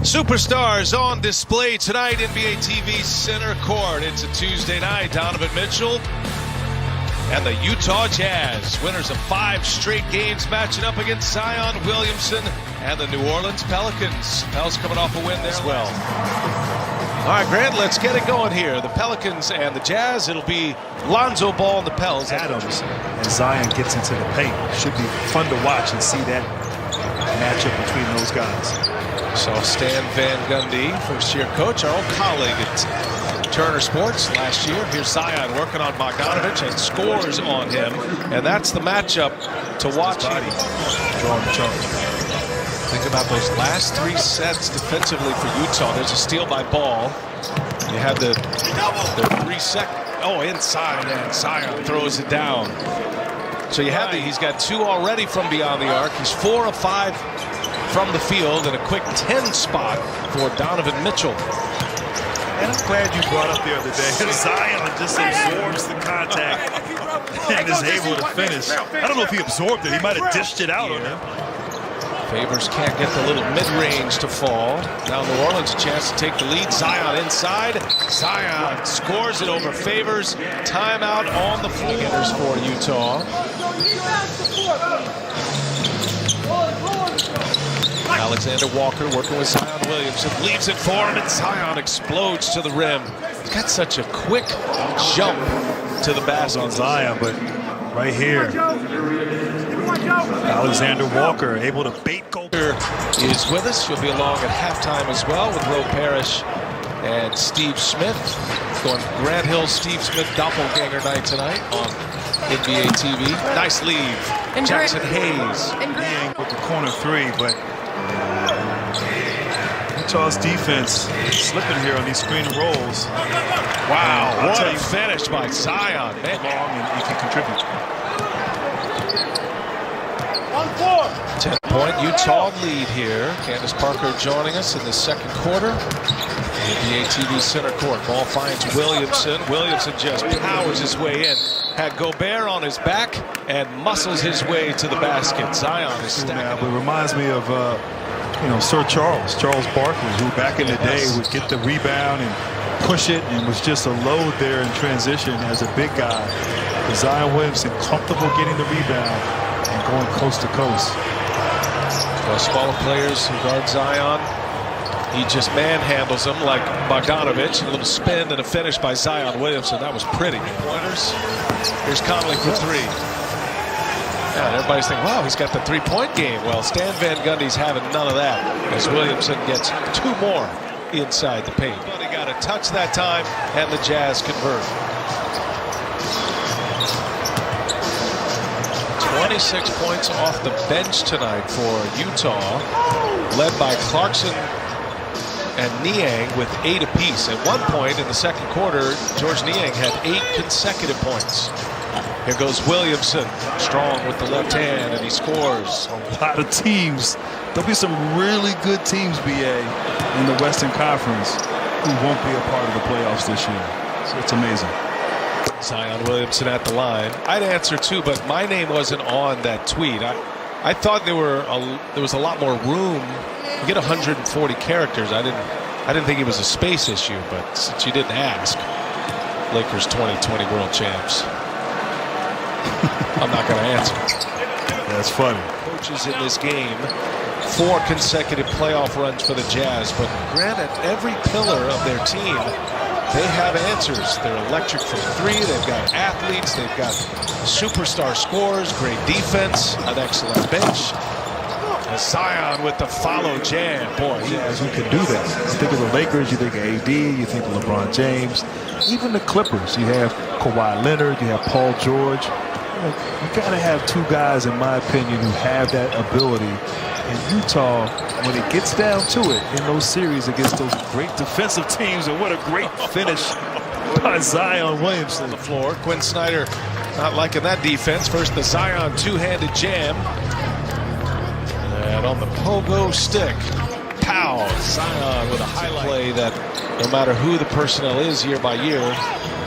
Superstars on display tonight, NBA TV Center Court. It's a Tuesday night. Donovan Mitchell and the Utah Jazz, winners of 5 straight games, matching up against Zion Williamson and the New Orleans Pelicans. Pels coming off a win there as well. All right, Grant, let's get it going here. The Pelicans and the Jazz. It'll be Lonzo Ball and the Pels. Adams and Zion gets into the paint. Should be fun to watch and see that matchup between those guys. So Stan Van Gundy, first-year coach, our old colleague at Turner Sports last year. Here's Zion working on Bogdanovich and scores on him. And that's the matchup to watch. Drawing the charge. Think about those last 3 sets defensively for Utah. There's a steal by Ball. You had the 3-second. Oh, inside, and Zion throws it down. So you have he's got 2 already from beyond the arc. He's 4 of 5 from the field, and a quick 10 spot for Donovan Mitchell. And I'm glad you brought up the other day. Zion just absorbs the contact and is able to finish. I don't know if he absorbed it. He might have dished it out on him. Favors can't get the little mid-range to fall. Now New Orleans a chance to take the lead. Zion inside. Zion scores it over Favors. Timeout on the floor. Getters for Utah. Alexander Walker working with Zion Williamson. Leaves it for him, and Zion explodes to the rim. He's got such a quick jump to the basket. On Zion, but right here, Alexander Walker able to bait goal. Is with us. She'll be along at halftime as well with Roe Parrish and Steve Smith. Going Grant Hill, Steve Smith doppelganger night tonight on NBA TV. Nice leave. Jackson Hayes. With the corner 3, but Utah's defense slipping here on these screen rolls. Wow, what a finish by Zion. Man. Long and he can contribute. 10-point Utah lead here. Candace Parker joining us in the second quarter. NBA TV Center Court. Ball finds Williamson. Williamson just powers his way in. Had Gobert on his back and muscles his way to the basket. Zion is stacking. It reminds me of Sir Charles Barkley, who back in the day would get the rebound and push it and was just a load there in transition as a big guy. But Zion Williamson comfortable getting the rebound and going coast to coast. Well, smaller players who guard Zion, he just manhandles them like Bogdanovich. A little spin and a finish by Zion Williamson. That was pretty. Pointers. Here's Conley for 3. And everybody's thinking, wow, he's got the 3-point game. Well, Stan Van Gundy's having none of that as Williamson gets 2 more inside the paint. But he got a touch that time, and the Jazz convert. 26 points off the bench tonight for Utah, led by Clarkson and Niang with 8 apiece. At one point in the second quarter, George Niang had 8 consecutive points. Here goes Williamson, strong with the left hand, and he scores. A lot of teams. There'll be some really good teams, BA, in the Western Conference who won't be a part of the playoffs this year. So it's amazing. Zion Williamson at the line. I'd answer too, but my name wasn't on that tweet. I thought there was a lot more room. You get 140 characters. I didn't think it was a space issue, but since you didn't ask, Lakers 2020 world champs. I'm not going to answer. That's funny. Coaches in this game, 4 consecutive playoff runs for the Jazz, but granted, every pillar of their team, they have answers. They're electric from 3. They've got athletes. They've got superstar scorers, great defense, an excellent bench. Zion with the follow jam. Boy, who can do that? You think of the Lakers, you think of AD, you think of LeBron James, even the Clippers. You have Kawhi Leonard, you have Paul George. You got to have 2 guys, in my opinion, who have that ability. And Utah, when it gets down to it in those series against those great defensive teams, and what a great finish by Zion Williamson. On the floor, Quinn Snyder not liking that defense. First, the Zion 2-handed jam. And on the pogo stick, pow, Zion with a highlight play that no matter who the personnel is year by year,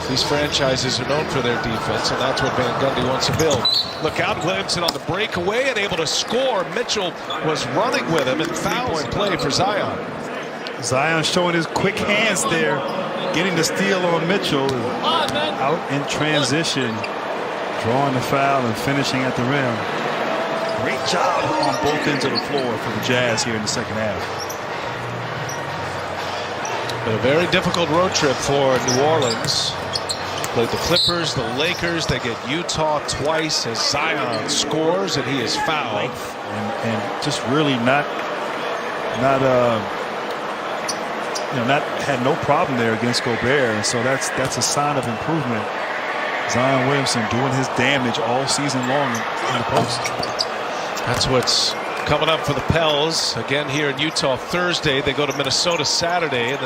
these franchises are known for their defense, and that's what Van Gundy wants to build. Look out, Williamson on the breakaway and able to score. Mitchell was running with him, and foul in play for Zion. Zion showing his quick hands there, getting the steal on Mitchell, out in transition, drawing the foul and finishing at the rim. Great job on both ends of the floor for the Jazz here in the second half. Been a very difficult road trip for New Orleans. Played the Clippers, the Lakers. They get Utah twice as Zion scores and he is fouled. And just really not had no problem there against Gobert, and so that's a sign of improvement. Zion Williamson doing his damage all season long in the post. That's what's coming up for the Pels again here in Utah Thursday. They go to Minnesota Saturday, and then